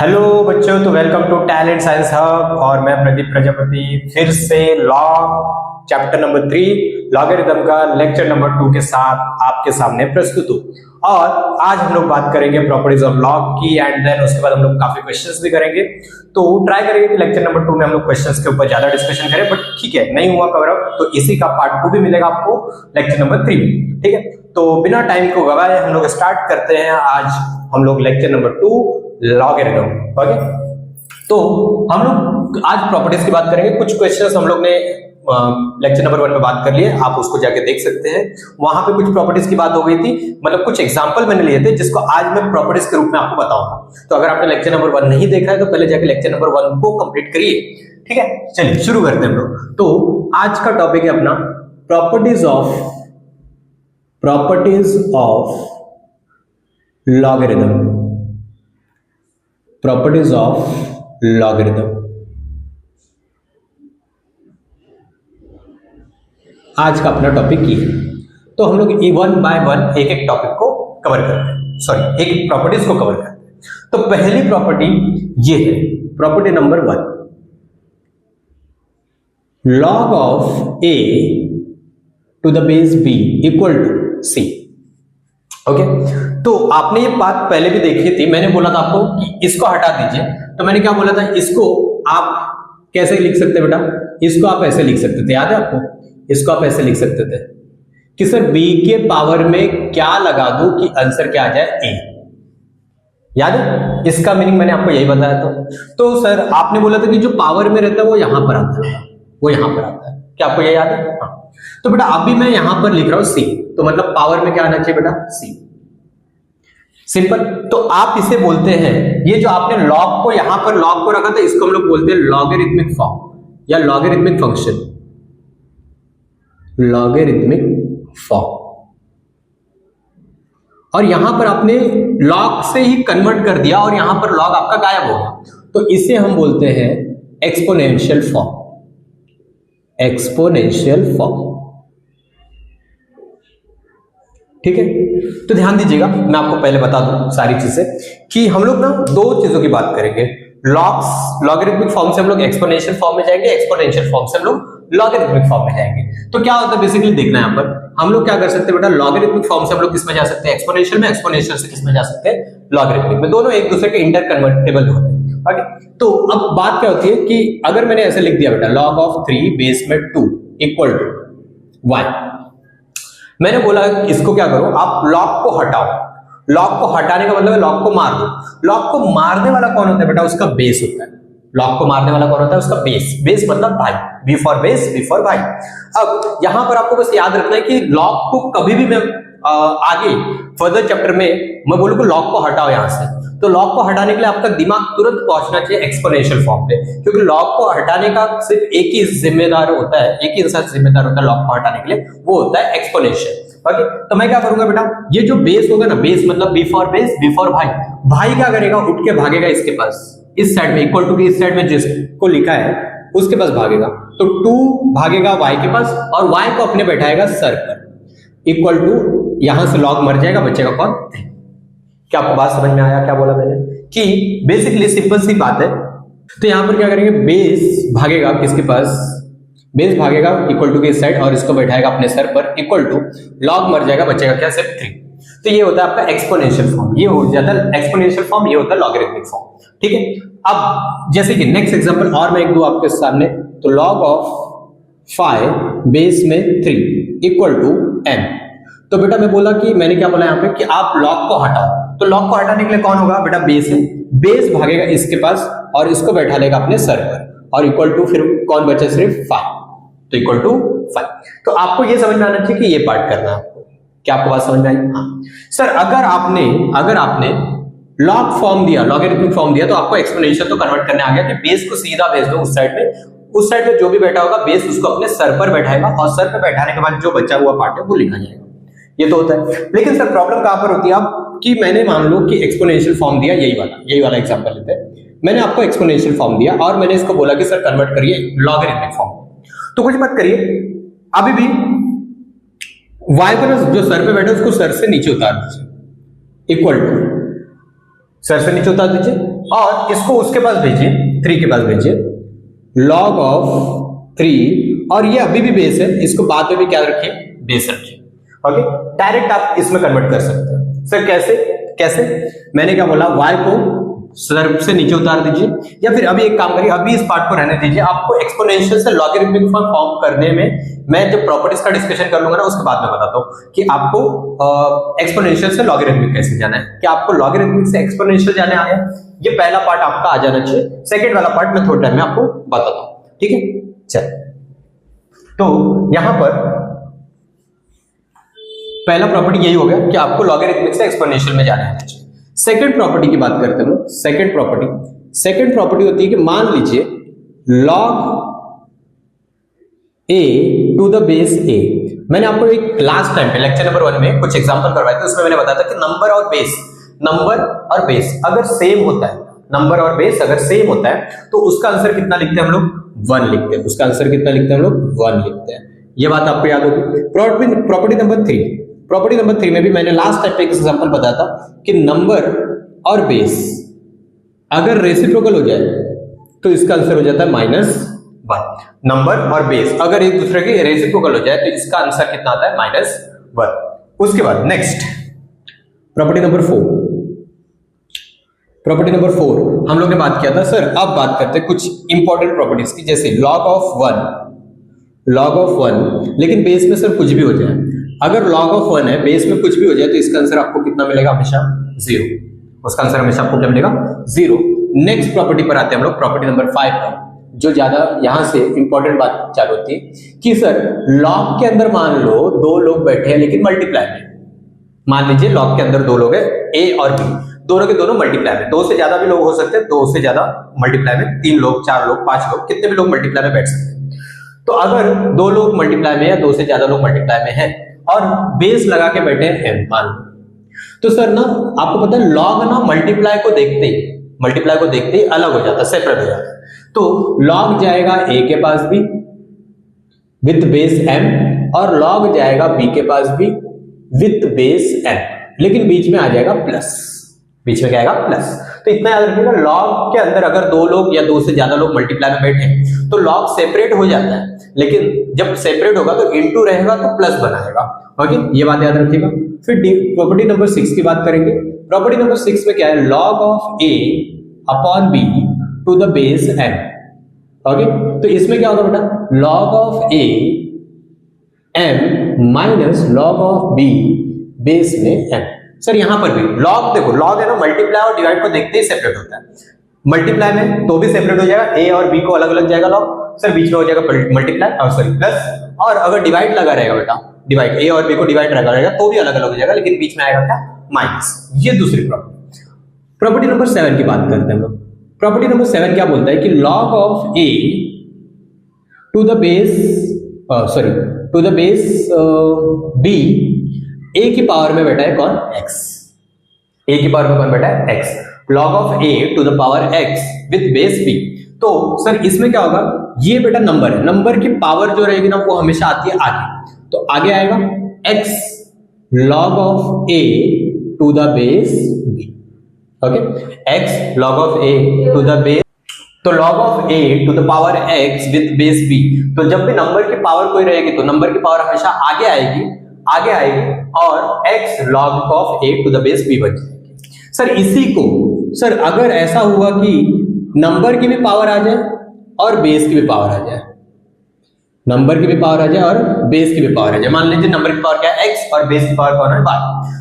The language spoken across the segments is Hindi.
हेलो बच्चों, तो welcome to talent science hub और मैं प्रदीप प्रजापति फिर से लॉग चैप्टर नंबर 3 लॉगरिथम का लेक्चर नंबर 2 के साथ आपके सामने प्रस्तुत हूँ। और आज हम लोग बात करेंगे प्रॉपर्टीज ऑफ लॉग की एंड देन उसके बाद हम लोग काफी क्वेश्चंस भी करेंगे। तो ट्राई करेंगे कि लेक्चर नंबर 2 में हम लोग क्वेश्चंस के ऊपर ज्यादा डिस्कशन करें, बट ठीक है, नहीं हुआ कवर अप तो इसी का पार्ट 2 भी मिलेगा आपको लेक्चर नंबर 3 में। ठीक है, तो बिना टाइम को गवाए हम लोग स्टार्ट करते हैं आज हम लोग लेक्चर नंबर 2 लॉगरिथम। ओके, तो हम लोग आज प्रॉपर्टीज की बात करेंगे। कुछ क्वेश्चंस हम लोग ने लेक्चर नंबर 1 में बात कर लिए, आप उसको जाके देख सकते हैं। वहां पे कुछ प्रॉपर्टीज की बात हो गई थी, मतलब कुछ एग्जांपल मैंने लिए थे जिसको आज मैं प्रॉपर्टीज के रूप में आपको बताऊंगा। तो अगर आपने लेक्चर नंबर 1 नहीं देखा है तो पहले जाके लेक्चर नंबर 1 को कंप्लीट करिए। ठीक है, चलिए शुरू करते हैं हम लोग। तो आज का टॉपिक है अपना properties of logarithm. Properties of logarithm आज का अपना टॉपिक ये है। तो हम लोग वन बाय वन एक एक टॉपिक को कवर करते हैं, सॉरी एक एक प्रॉपर्टीज को कवर करते हैं। तो पहली प्रॉपर्टी ये है, property number 1, log of a to the base b equal to c। Okay, तो आपने ये बात पहले भी देखी थी, मैंने बोला था आपको कि इसको हटा दीजिए। तो मैंने क्या बोला था, इसको आप कैसे लिख सकते हैं बेटा, इसको आप ऐसे लिख सकते थे, याद है आपको? इसको आप ऐसे लिख सकते थे कि सर b के पावर में क्या लगा दूं कि आंसर क्या आ जाए, a। याद है? इसका मीनिंग मैंने आपको यही बताया था। तो सर आपने बोला था कि जो पावर में रहता है वो यहां पर आता है, वो यहां पर आता है। क्या आपको ये याद है? हाँ। तो बेटा अभी मैं यहां पर लिख रहा हूं c, तो मतलब पावर में क्या आना चाहिए बेटा, c। सिंपल। तो आप इसे बोलते हैं, ये जो आपने लॉग को यहां पर लॉग को रखा था, इसको हम लोग बोलते हैं लॉगरिथमिक फॉर्म या लॉगरिथमिक फंक्शन, लॉगरिथमिक फॉर्म। और यहां पर आपने लॉग से ही कन्वर्ट कर दिया और यहां पर लॉग आपका गायब हो गया, तो इसे हम बोलते हैं एक्सपोनेंशियल फॉर्म, एक्सपोनेंशियल फॉर्म। ठीक है, तो ध्यान दीजिएगा, मैं आपको पहले बता दूं सारी चीजें कि हम लोग ना दो चीजों की बात करेंगे। लॉगरिथमिक फॉर्म से हम लोग एक्सपोनेंशियल फॉर्म में जाएंगे, एक्सपोनेंशियल फॉर्म से हम लोग लॉगरिथमिक फॉर्म में जाएंगे। तो क्या होता है बेसिकली देखना है यहाँ पर, हम लोग क्या कर सकते हैं बेटा, लॉगरिथमिक फॉर्म से हम लोग किस में जा सकते हैं, एक्सपोनेंशियल में, एक्सपोनेंशियल से किस में जा सकते हैं, लॉगरिथमिक में। दोनों एक दूसरे के इंटर कन्वर्टेबल होते हैं। ओके, तो अब बात क्या होती है कि अगर मैंने ऐसे लिख दिया बेटा log ऑफ 3 बेस में 2 इक्वल टू 1, मैंने बोला इसको क्या करो, आप लॉग को हटाओ। लॉग को हटाने का मतलब है लॉग को मार दो। लॉग को मारने वाला कौन होता है बेटा, उसका बेस होता है। लॉग को मारने वाला कौन होता है, उसका बेस। बेस मतलब भाई, B for base, B for भाई। अब यहां पर आपको बस याद रखना है कि लॉग को कभी भी मैं आगे फर्दर चैप्टर में मैं बोलूंगा लॉग को हटाओ यहां से, तो लॉग को हटाने के लिए आपका दिमाग तुरंत पहुंचना चाहिए एक्सपोनेंशियल फॉर्म पे, क्योंकि लॉग को हटाने का सिर्फ एक ही जिम्मेदार होता है, एक ही इंसान जिम्मेदार होता है लॉग को हटाने के लिए, वो होता है एक्सपोनेंशियल। ओके, तो मैं क्या करूंगा बेटा, ये जो बेस होगा ना, बेस मतलब B for base, B for भाई। भाई क्या करेगा, उठ के भागेगा इसके पास, इस साइड में इक्वल टू की इस साइड में जिसको लिखा है उसके पास भागेगा, तो 2 भागेगा y के पास और y को अपने बैठाएगा सर पर, इक्वल टू यहां से log मर जाएगा, बचेगा कौन, 3। क्या आपको बात समझ में आया क्या बोला मैंने, कि बेसिकली सिंपल सी बात है। तो यहां पर क्या करेंगे, बेस भागेगा किसके पास, बेस भागेगा इक्वल टू के इस साइड और इसको बैठाएगा अपने सर पर, इक्वल टू log मर जाएगा, बचेगा क्या, सिर्फ 3। तो ये होता है आपका एक्सपोनेंशियल फॉर्म, ये हो जाता है एक्सपोनेंशियल फॉर्म, ये होता है लॉगरिथमिक फॉर्म। ठीक है, अब जैसे कि नेक्स्ट एग्जांपल और मैं एक दो आपके सामने, तो log ऑफ 5 बेस में 3 इक्वल टू m। तो बेटा मैं बोला कि मैंने क्या बोला यहाँ पे कि आप log को हटाओ, तो log को हटाने के लिए कौन होगा बेटा, बेस है। बेस भागेगा इसके पास और इसको बैठा लेगा अपने सर पर और इक्वल टू फिर कौन बचे, सिर्फ 5, तो इक्वल टू 5। तो आपको ये समझ में आना चाहिए कि ये पार्ट करना है आपको। क्या आपको बात समझ में आई? हाँ सर, अगर आपने लॉग फॉर्म दिया, लॉगरिथमिक फॉर्म दिया, तो आपको एक्सपोनेंशियल तो कन्वर्ट करने आ गया कि बेस को सीधा भेज दो उस साइड में, उस साइड में जो भी बैठा होगा बेस उसको अपने सर पर बैठाएगा और सर पर बैठाने के बाद जो बचा हुआ पार्ट है वो लिखा जाएगा। ये तो होता है, लेकिन सर प्रॉब्लम कहां पर होती है आप, कि मैंने मान लो कि एक्सपोनेंशियल फॉर्म दिया, यही वाला एग्जांपल लेते हैं, मैंने आपको एक्सपोनेंशियल फॉर्म दिया और मैंने इसको बोला कि सर कन्वर्ट करिए लॉगरिथमिक फॉर्म। तो कुछ मत करिए, अभी भी y को जो सर पे बैठे उसको सर से नीचे उतार दीजिए, इक्वल टू सर से नीचे उतार दीजिए, और इसको उसके पास भेजिए, 3 के पास भेजिए, log ऑफ 3, और ये अभी भी बेस है, इसको बाद में भी क्या रखिए, बेस रखिए। ओके, डायरेक्ट आप इसमें कन्वर्ट कर सकते हैं। सर कैसे कैसे? मैंने क्या बोला, y को स्लर्प से नीचे उतार दीजिए, या फिर अभी एक काम करिए, अभी इस पार्ट को रहने दीजिए, आपको एक्सपोनेंशियल से लॉगरिथमिक फॉर्म करने में मैं जब प्रॉपर्टीज का डिस्कशन कर लूंगा ना, उसके बाद में बताता हूं कि आपको एक्सपोनेंशियल से लॉगरिथमिक कैसे जाना है। कि आपको लॉगरिथमिक से एक्सपोनेंशियल जाने आया, ये पहला पार्ट आपका आ जाना चाहिए। सेकंड वाला पार्ट मैं थोड़े टाइम में आपको बताता हूं, ठीक है। चल, तो यहां पर पहला प्रॉपर्टी यही हो गया कि आपको लॉगरिथमिक से एक्सपोनेंशियल में जाना है। सेकंड प्रॉपर्टी की बात करते हैं हम। सेकंड प्रॉपर्टी होती है कि मान लीजिए log a to the base a। मैंने आपको एक लास्ट टाइम पे लेक्चर नंबर 1 में कुछ एग्जांपल करवाए थे, उसमें मैंने बताया था कि नंबर और बेस अगर सेम होता है, नंबर और बेस अगर सेम होता है तो उसका आंसर कितना लिखते हैं हम लोग, 1 लिखते हैं। उसका आंसर कितना लिखते हैं हम लोग, 1 लिखते हैं। ये बात आपको याद होगी। प्रॉपर्टी नंबर 3 में भी मैंने लास्ट टाइम पे एक एग्जांपल बताया था कि नंबर और बेस अगर रेसिप्रोकल हो जाए तो इसका आंसर हो जाता है -1। नंबर और बेस अगर एक दूसरे के रेसिप्रोकल हो जाए तो इसका आंसर कितना आता है, -1। उसके बाद नेक्स्ट प्रॉपर्टी नंबर 4 हम लोग ने बात किया था। सर अब बात करते हैं कुछ इंपॉर्टेंट प्रॉपर्टीज की, जैसे log ऑफ 1, लेकिन बेस में सर कुछ भी हो जाए। अगर log ऑफ 1 है, बेस में कुछ भी हो जाए तो इसका आंसर आपको कितना मिलेगा, हमेशा 0। उसका आंसर हमेशा आपको क्या मिलेगा, 0। नेक्स्ट प्रॉपर्टी पर आते हैं हम लोग, प्रॉपर्टी नंबर 5 पर, जो ज्यादा यहां से इंपॉर्टेंट बात चालू होती है कि सर log के अंदर मान लो 2 लोग बैठे हैं लेकिन मल्टीप्लाई में। मान लीजिए log के अंदर 2 लोग हैं, a और b, दोनों के दोनों मल्टीप्लाई में। 2 से ज्यादा भी लोग हो सकते हैं, 2 से ज्यादा मल्टीप्लाई में, 3 लोग, 4 लोग, 5 लोग, कितने भी लोग मल्टीप्लाई में बैठ सकते हैं। तो अगर 2 लोग मल्टीप्लाई में या 2 से ज्यादा लोग मल्टीप्लाई में हैं और बेस लगा के बैठे हैं m, मान लो, तो सर ना आपको पता है log ना मल्टीप्लाई को देखते ही अलग हो जाता है, सेपरेट हो जाता है। तो log जाएगा a के पास भी विथ बेस m, और log जाएगा b के पास भी विथ बेस m, लेकिन बीच में आ जाएगा प्लस। बीच में क्या आएगा, प्लस। तो इतना याद रखिएगा, log के अंदर अगर 2 लोग या 2 से ज्यादा लोग मल्टीप्लाई में बैठे तो log सेपरेट हो जाता है, लेकिन जब सेपरेट होगा तो इनटू रहेगा तो प्लस बनाएगा। ओके, ये बात याद रखिएगा। फिर प्रॉपर्टी नंबर 6 की बात करेंगे। प्रॉपर्टी नंबर 6 में क्या है, log of a upon b to the base m। Okay, तो इसमें क्या होगा बेटा, log of a m minus log of b base में m। सर यहां पर भी log, देखो log है ना, मल्टीप्लाई और डिवाइड को देखते ही सेपरेट होता है। मल्टीप्लाई में तो भी सेपरेट हो जाएगा, a और b को अलग अलग जाएगा log, सर बीच में हो जाएगा मल्टीप्लाई और सॉरी प्लस। और अगर डिवाइड लगा रहेगा बेटा, डिवाइड a और b को डिवाइड लगा रहेगा तो भी अलग अलग हो जाएगा, लेकिन बीच में आएगा क्या, माइनस। ये दूसरी प्रॉपर्टी। प्रॉपर्टी नंबर 7 की बात करते हैं हम लोग। प्रॉपर्टी नंबर 7 क्या बोलता है कि log of a to the base b, a की पावर में बैठा है कौन, x। a की पावर में कौन बैठा है, x। log of a to the power x with base b। तो सर इसमें क्या होगा, ये बेटा नंबर है, नंबर की पावर जो रहेगी ना वो हमेशा आती है आगे, तो आगे आएगा x log of a to the base b। Okay, x log of a to the base, तो log of a to the power x with base b। तो जब भी नंबर की पावर कोई रहेगी तो नंबर की पावर हमेशा आगे आएगी और x log of a to the base b बन जाएगी। सर इसी को, सर अगर ऐसा हुआ कि नंबर की भी पावर आ जाए और बेस की भी पावर आ जाए, नंबर की भी पावर आ जाए और बेस की भी पावर आ जाए, मान लीजिए नंबर की पावर क्या है, x और बेस की पावर कौन है, y,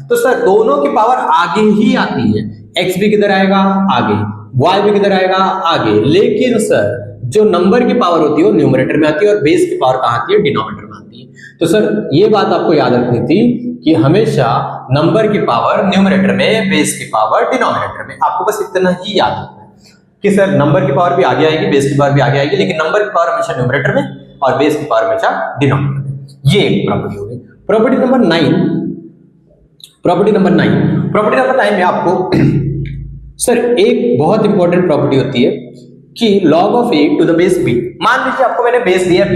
तो सर दोनों की पावर आगे ही आती है। x भी किधर आएगा, आगे, y भी किधर आएगा, आगे, लेकिन सर जो नंबर की पावर होती है वो न्यूमरेटर में आती है और बेस की पावर कहां आती है, डिनोमिनेटर में आती है। तो सर ये बात आपको याद रखनी थी कि हमेशा नंबर की पावर न्यूमरेटर में, बेस की पावर डिनोमिनेटर में। आपको बस इतना ही याद रखना है कि सर नंबर की पावर भी आगे आएगी, बेस की पावर भी आगे आएगी, लेकिन नंबर की पावर हमेशा न्यूमरेटर में और बेस की पावर हमेशा डिनोमिनेटर में। ये एक प्रॉपर्टी हो गई। प्रॉपर्टी नंबर 9 में आपको सर एक बहुत इंपॉर्टेंट प्रॉपर्टी होती है कि log of a to the base b। मान लीजिए आपको मैंने बेस दिया b,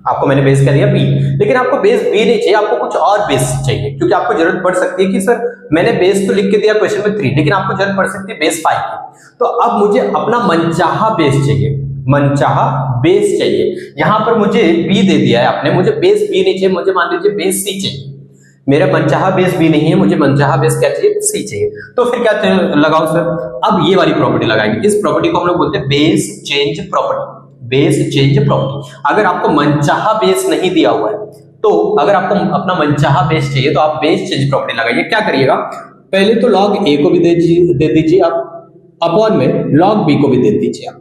आपको मैंने बेस कह दिया बी, लेकिन आपको बेस बी नहीं चाहिए, आपको कुछ और बेस चाहिए, क्योंकि आपको जरूरत पड़ सकती है कि सर मैंने बेस तो लिख के दिया क्वेश्चन में 3, लेकिन आपको जरूरत पड़ सकती है बेस 5 की। तो अब मुझे अपना मनचाहा बेस चाहिए, मनचाहा बेस चाहिए। यहां पर मुझे बी दे दिया है आपने, मुझे बेस बी नहीं चाहिए, मुझे मान लीजिए बेस सी चाहिए। मेरा मनचाहा बेस बी नहीं है, मुझे मनचाहा बेस क्या चाहिए, सी चाहिए। तो फिर क्या लगाओ सर, अब ये वाली प्रॉपर्टी लगाएंगे। इस प्रॉपर्टी को हम लोग बोलते हैं base change property, base change property. अगर आपको मनचाहा बेस नहीं दिया हुआ है, तो अगर आपको अपना मनचाहा बेस चाहिए तो आप बेस चेंज प्रॉपर्टी लगाइए। क्या करिएगा, पहले तो लॉग ए को भी दे दीजिए आप, अपॉन में लॉग बी को भी दे दीजिए आप,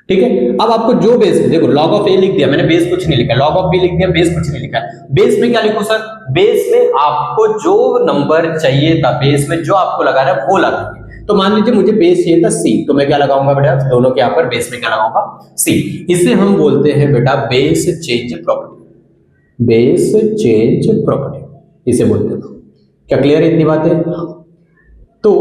ठीक है। अब आपको जो बेस है, देखो लॉग ऑफ ए लिख दिया मैंने, बेस कुछ नहीं लिखा, लॉग ऑफ बी लिख दिया, बेस कुछ नहीं लिखा। बेस में क्या लिखूं सर, बेस में आपको जो नंबर चाहिए था, बेस में जो आपको लगाना है वो लगाइए। तो मान लीजिए मुझे बेस चाहिए था सी, तो मैं क्या लगाऊंगा बेटा, दोनों के यहाँ पर बेस में क्या लगाऊंगा, सी। इसे हम बोलते हैं बेटा base change property, base change property इसे बोलते हैं। क्या क्लियर है इतनी बातें? तो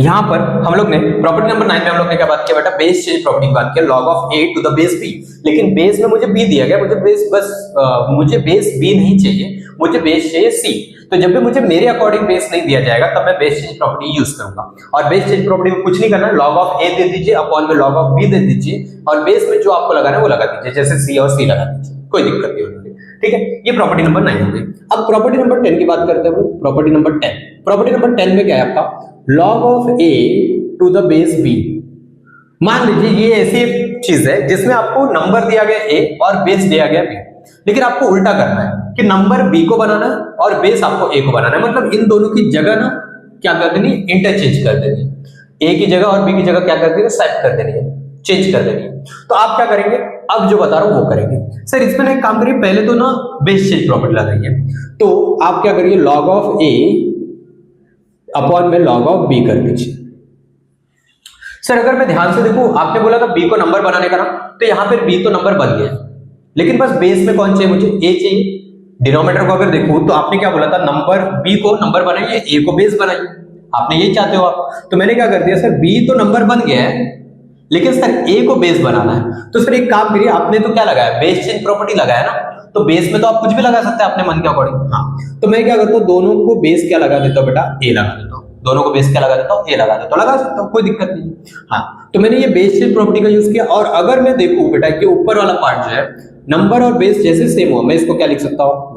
यहां पर हम लोग ने प्रॉपर्टी नंबर 9 में हम लोग ने क्या बात किया बेटा, बेस चेंज प्रॉपर्टी की बात किया, log of A to the base B. लेकिन बेस में मुझे बी दिया गया, मुझे बेस मुझे बेस बी नहीं चाहिए, मुझे बेस चाहिए सी। तो जब भी मुझे मेरे अकॉर्डिंग बेस नहीं दिया जाएगा तब मैं बेस चेंज प्रॉपर्टी यूज करूंगा। और बेस चेंज प्रॉपर्टी में कुछ नहीं करना, लॉग ऑफ ए दे दीजिए, अपॉन में लॉग ऑफ बी दे दीजिए, और बेस में जो आपको लगाना है वो लगा दीजिए, जैसे सी और सी लगा दीजिए, कोई दिक्कत नहीं होगी, ठीक है। ये प्रॉपर्टी नंबर 9 हो गई। अब प्रॉपर्टी नंबर 10 की बात करते हैं। प्रॉपर्टी नंबर 10, प्रॉपर्टी नंबर 10 में क्या है आपका, log of A to the base B. मान लीजिए ये ऐसी चीज है जिसमें आपको नंबर दिया गया ए और बेस दिया गया बी, लेकिन आपको उल्टा करना है कि नंबर बी को बनाना है और बेस आपको ए को बनाना है। मतलब इन दोनों की जगह ना क्या कर देनी, इंटरचेंज कर देनी है। ए की जगह और बी की जगह क्या कर देनी है, स्वैप कर देनी है, चेंज कर देनी है। तो आप क्या करेंगे, अब जो बता रहा हूं वो करेंगे। सर इसमें एक काम करिए, पहले तो ना बेस चेंज प्रॉपर्टी लगाइए। तो आप क्या करिए, लॉग ऑफ ए अपॉन में लॉग ऑफ बी कर दीजिए। सर अगर मैं ध्यान से देखूं, आपने बोला था बी को नंबर बनाने का ना, तो यहां पर बी तो नंबर बन गया, लेकिन बस बेस में कौन चाहिए, मुझे ए चाहिए। डिनोमिनेटर को अगर देखूं तो आपने क्या बोला था, नंबर बी को नंबर बनाइए, ए को बेस बनाइए, आपने यही चाहते हो आप। तो मैंने क्या कर दिया, सर बी तो नंबर बन गया है, लेकिन सर ए को बेस बनाना है। तो सर एक काम करिए, आपने तो क्या लगाया, बेस चेंज प्रॉपर्टी लगाया ना, तो बेस में तो आप कुछ भी लगा सकते हैं अपने मन के अकॉर्डिंग। हाँ, तो मैं क्या करता हूँ, दोनों को बेस क्या लगा देता हूँ बेटा, ए लगा देता हूँ। दोनों को बेस क्या लगा देता हूँ, ए लगा देता हूँ, लगा सकता हूँ, कोई दिक्कत नहीं। हाँ, तो मैंने ये बेस चेंज प्रॉपर्टी का यूज किया। और अगर मैं देखूं बेटा कि ऊपर वाला पार्ट जो है, नंबर और बेस जैसे सेम हो, मैं इसको क्या लिख सकता हूँ,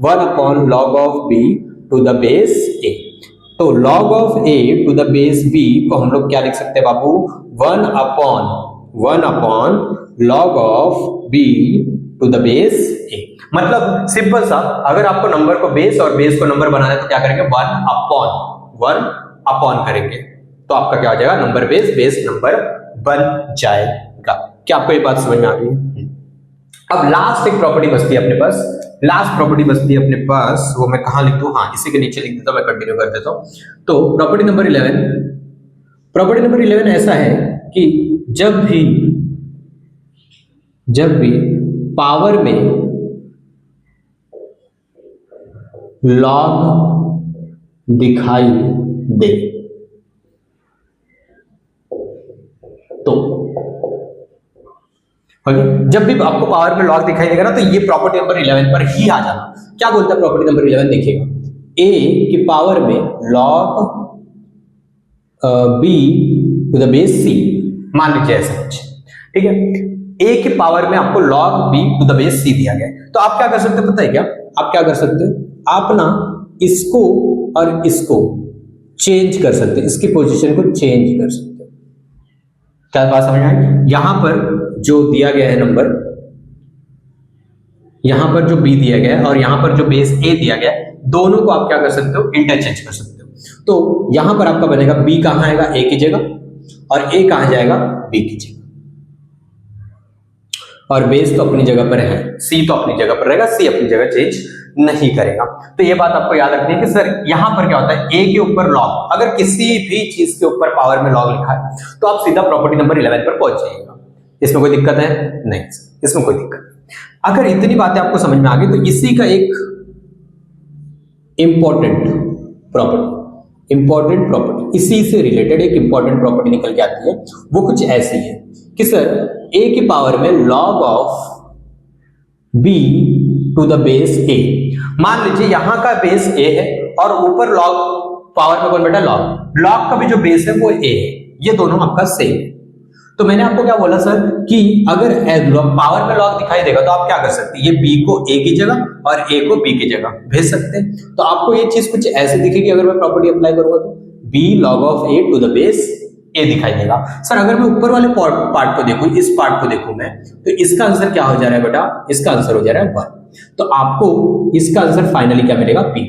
1 upon log of B to the base A. तो log of A to the base B को हम लोग क्या लिख सकते हैं बाबू, 1 upon log of B to the base A. मतलब सिंपल सा, अगर आपको नंबर को बेस और बेस को नंबर बनाना है तो क्या करेंगे, 1 अपॉन करेंगे, तो आपका क्या हो जाएगा, नंबर बेस बेस नंबर बन जाएगा। क्या आपको ये बात समझ में आ गई है? अब लास्ट एक प्रॉपर्टी बचती है अपने पास, लास्ट प्रॉपर्टी बचती है अपने पास, वो मैं कहां लिख दूं, हाँ इसी के नीचे लिख देता हूं, मैं कंटिन्यू कर देता हूं। तो प्रॉपर्टी नंबर 11 ऐसा है कि जब भी पावर में लॉग दिखाई दे तो जब भी आपको पावर में लॉग दिखाई देगा ना, तो ये प्रॉपर्टी नंबर 11 पर ही आ जाना। क्या बोलता है प्रॉपर्टी नंबर 11, देखिएगा, a की पावर में log b to the base c, मान लीजिए ऐसा कुछ, ठीक है। a की पावर में आपको log b to the base c दिया गया है, तो आप क्या कर सकते हो पता है क्या, आप क्या कर सकते हो, आप ना इसको और इसको चेंज कर सकते हो, इसकी पोजीशन को चेंज कर सकते हो। क्या बात समझ में? यहां पर जो दिया गया है नंबर, यहां पर जो b दिया गया है और यहां पर जो बेस a दिया गया है, दोनों को आप क्या कर सकते हो, इंटरचेंज कर सकते हो। तो यहां पर आपका बनेगा b कहां आएगा, a की जगह, और a कहां जाएगा, b की जगह, और बेस तो अपनी जगह पर है, c तो अपनी जगह पर रहेगा, c अपनी जगह चेंज नहीं करेगा। तो ये बात आपको याद रखनी है कि सर यहां पर क्या होता है, a के ऊपर लॉग, अगर किसी भी चीज के ऊपर पावर में लॉग लिखा है तो आप सीधा प्रॉपर्टी नंबर 11 पर पहुंच जाइएगा। इसमें कोई दिक्कत है? नहीं, इसमें कोई दिक्कत नहीं। अगर इतनी बातें आपको समझ में आ गई तो इसी का एक इंपॉर्टेंट प्रॉपर्टी, इसी से रिलेटेड एक इंपॉर्टेंट प्रॉपर्टी निकल के आती है। वो कुछ ऐसी है कि सर a की पावर में log of b to the base a। मान लीजिए यहां का बेस a है और ऊपर log पावर में कौन बेटा log का भी जो बेस है वो a है, ये दोनों आपका सेम है। तो मैंने आपको क्या बोला सर कि अगर पावर में log दिखाई देगा तो आप क्या कर सकते हैं, ये b को a की जगह और a को b की जगह भेज सकते हैं। तो आपको ये चीज कुछ ऐसे दिखेगी अगर मैं प्रॉपर्टी अप्लाई करूंगा तो b log of a to the base a दिखाई देगा। सर अगर मैं ऊपर वाले पार्ट को देखूं, इस पार्ट को देखूं मैं, तो इसका आंसर क्या हो जा रहा है बेटा, इसका आंसर हो जा रहा है 1। तो आपको इसका आंसर फाइनली क्या मिलेगा, p।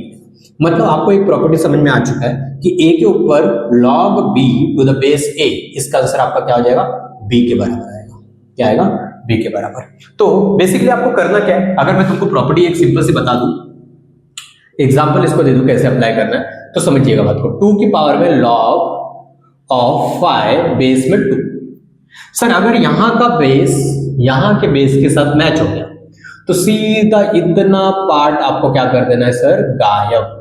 मतलब आपको एक प्रॉपर्टी समझ में आ चुका है कि a के ऊपर log b to the base a, इसका आंसर आपका क्या हो जाएगा, b के बराबर आएगा। क्या आएगा, b के बराबर। तो बेसिकली आपको करना क्या है, अगर मैं तुमको प्रॉपर्टी एक सिंपल सी बता दूं, एग्जांपल इसको दे दूं कैसे अप्लाई करना है, तो समझिएगा बात को। 2 की पावर में log ऑफ 5 बेस में 2। सर अगर यहां का बेस यहां के बेस के साथ मैच हो गया तो सीधा इतना पार्ट आपको क्या कर देना है सर, गायब।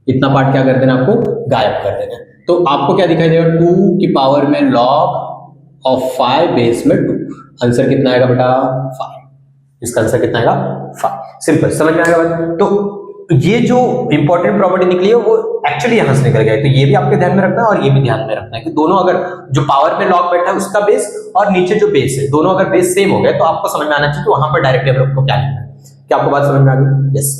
इतना पार्ट क्या कर देना आपको, गायब कर देना है। तो आपको क्या दिखाई देगा, 2 की पावर में log ऑफ 5 बेस में 2। आंसर कितना आएगा बेटा, 5। इसका आंसर कितना आएगा, 5। सिंपल, समझ में आएगा बात। तो ये जो इंपॉर्टेंट प्रॉपर्टी निकली है वो एक्चुअली यहां से निकल गया है। तो ये भी आपके ध्यान में रखना है और ये भी ध्यान में रखना है कि दोनों अगर जो पावर में log बैठा है उसका बेस और नीचे जो बेस है, दोनों अगर बेस सेम हो गए तो आपको समझ में आना चाहिए कि वहां पर डायरेक्टली हम लोग को क्या लिखना है। क्या आपको बात समझ में आ गई? यस।